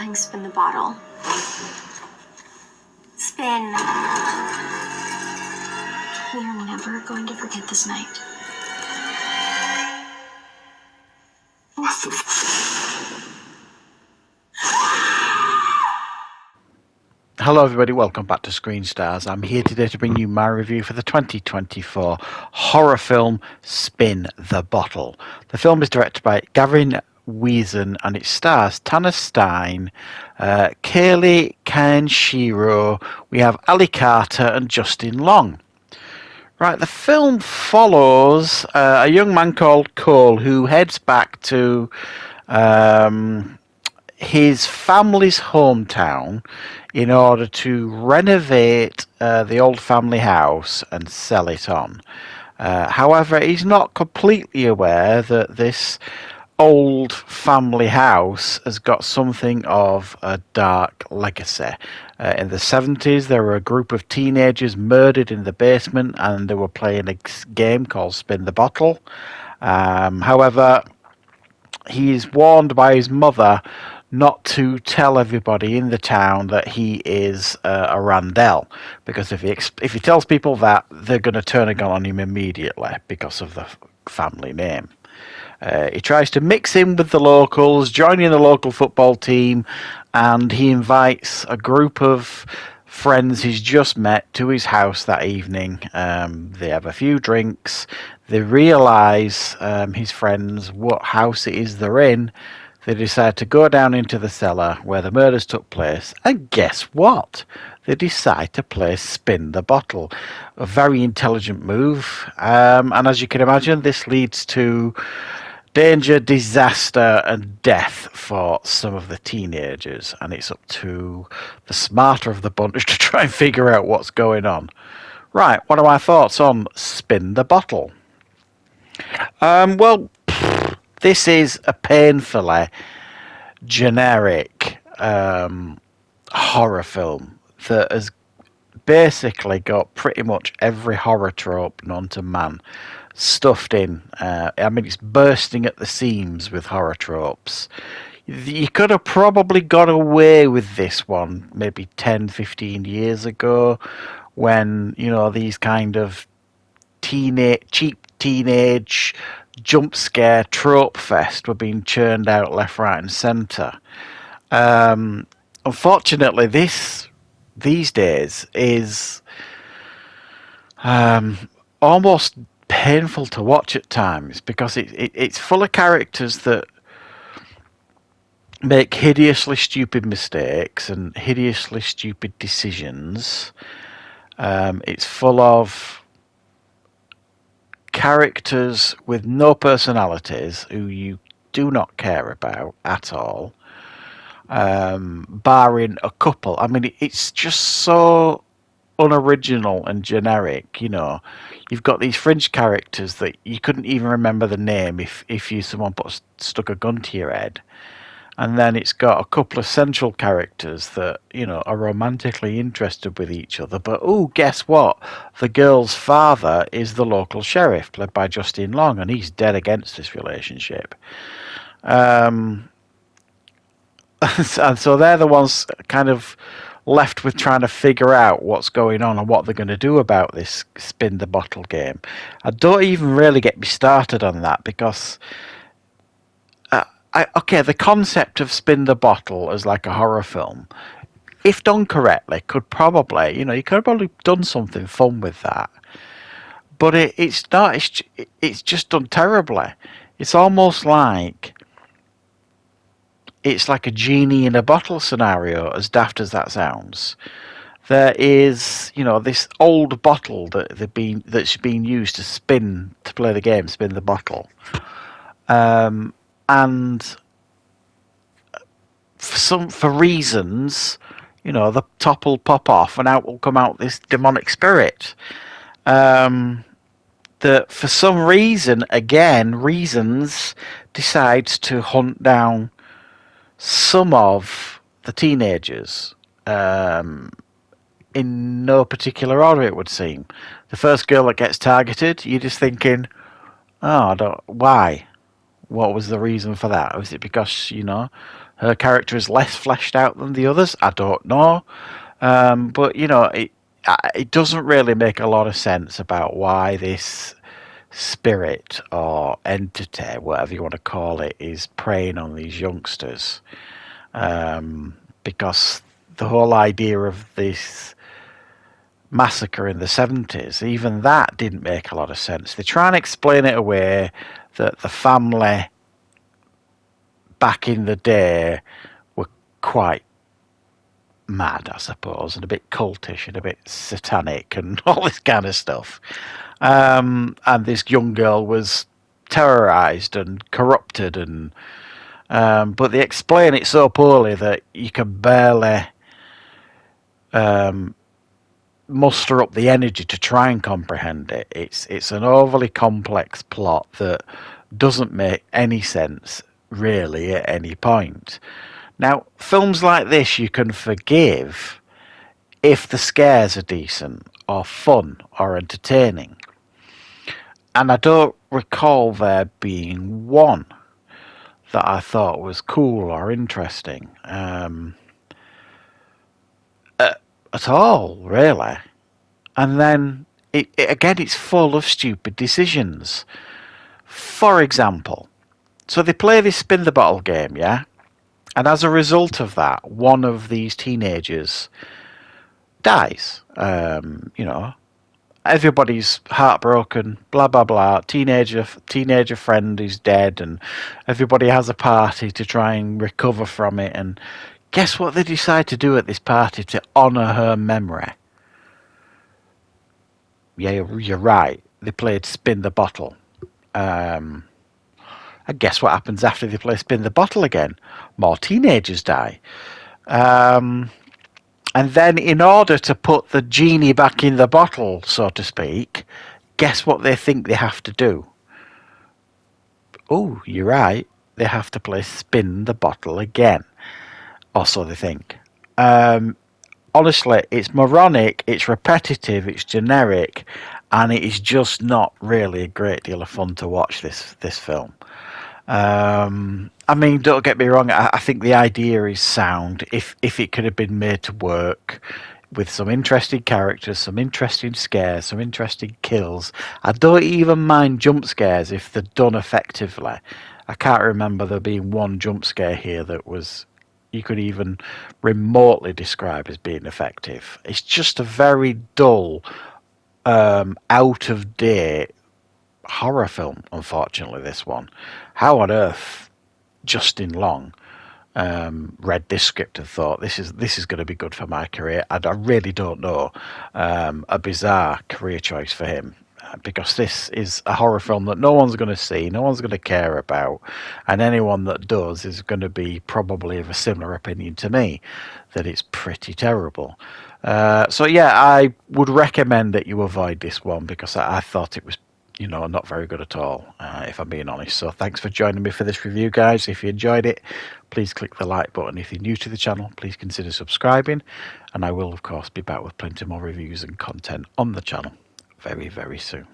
playing Spin the Bottle. Spin. We are never going to forget this night. What the Hello everybody, welcome back to Screenstars. I'm here today to bring you my review for the 2024 horror film Spin the Bottle. The film is directed by Gavin Wiesen and it stars Tanner Stein, Kaylee Kenshiro, we have Ali Carter and Justin Long. Right, the film follows a young man called Cole who heads back to his family's hometown in order to renovate the old family house and sell it on. However, he's not completely aware that this old family house has got something of a dark legacy. In the 70s, there were a group of teenagers murdered in the basement and they were playing a game called Spin the Bottle. However, he is warned by his mother not to tell everybody in the town that he is a Randell, because if he tells people that, they're going to turn a gun on him immediately because of the family name. He tries to mix in with the locals, joining the local football team, and he invites a group of friends he's just met to his house that evening. They have a few drinks. They realise, his friends, what house it is they're in. They decide to go down into the cellar where the murders took place, and guess what? They decide to play Spin the Bottle. A very intelligent move, and as you can imagine, this leads to danger, disaster, and death for some of the teenagers, and it's up to the smarter of the bunch to try and figure out what's going on. Right, what are my thoughts on Spin the Bottle? This is a painfully generic horror film that has basically got pretty much every horror trope known to man stuffed in. It's bursting at the seams with horror tropes. You could have probably got away with this one maybe 10, 15 years ago when, these kind of cheap teenage jump scare trope fest were being churned out left, right and centre. Unfortunately, these days is almost painful to watch at times because it's full of characters that make hideously stupid mistakes and hideously stupid decisions. It's full of characters with no personalities who you do not care about at all, barring a couple. It's just so unoriginal and generic. You've got these fringe characters that you couldn't even remember the name if someone stuck a gun to your head. And then it's got a couple of central characters that, are romantically interested with each other. But, guess what? The girl's father is the local sheriff, played by Justin Long, and he's dead against this relationship. And so they're the ones kind of left with trying to figure out what's going on and what they're going to do about this Spin the Bottle game. I don't even really get me started on that because... the concept of Spin the Bottle as like a horror film, if done correctly, could probably, you could have probably done something fun with that. But it's not, it's just done terribly. It's almost like, it's like a genie in a bottle scenario, as daft as that sounds. There is, this old bottle that's been used to play the game, Spin the Bottle. And for reasons, the top will pop off and out will come out this demonic spirit. That for some reasons decides to hunt down some of the teenagers. In no particular order, it would seem. The first girl that gets targeted, you're just thinking, why? What was the reason for that? Was it because, her character is less fleshed out than the others. I don't know. But, it doesn't really make a lot of sense about why this spirit or entity, whatever you want to call it, is preying on these youngsters. Because the whole idea of this massacre in the 70s, even that didn't make a lot of sense. They try and explain it away that the family back in the day were quite mad, I suppose, and a bit cultish and a bit satanic and all this kind of stuff. And this young girl was terrorized and corrupted, and but they explain it so poorly that you can barely muster up the energy to try and comprehend it. It's an overly complex plot that doesn't make any sense really at any point. Now, films like this you can forgive if the scares are decent or fun or entertaining. And I don't recall there being one that I thought was cool or interesting at all, really. And then, again, it's full of stupid decisions. For example, so they play this spin the bottle game, yeah? And as a result of that, one of these teenagers dies. Everybody's heartbroken, blah blah blah. Teenager friend is dead, and everybody has a party to try and recover from it. And guess what they decide to do at this party to honour her memory? Yeah, you're right. They played Spin the Bottle. And guess what happens after they play Spin the Bottle again? More teenagers die. And then in order to put the genie back in the bottle, so to speak, guess what they think they have to do? Oh, you're right. They have to play Spin the Bottle again. Or so they think. Honestly, it's moronic, it's repetitive, it's generic, and it is just not really a great deal of fun to watch this film. I mean, don't get me wrong, I think the idea is sound. If it could have been made to work with some interesting characters, some interesting scares, some interesting kills. I don't even mind jump scares if they're done effectively. I can't remember there being one jump scare here that was you could even remotely describe as being effective. It's just a very dull, out of date horror film, unfortunately, this one. How on earth Justin Long read this script and thought this is going to be good for my career? I really don't know. A bizarre career choice for him, because this is a horror film that no one's going to see, no one's going to care about, and anyone that does is going to be probably of a similar opinion to me, that it's pretty terrible. So yeah, I would recommend that you avoid this one, because I thought it was not very good at all, if I'm being honest. So thanks for joining me for this review, guys. If you enjoyed it, please click the like button. If you're new to the channel, please consider subscribing, and I will of course be back with plenty more reviews and content on the channel very, very soon.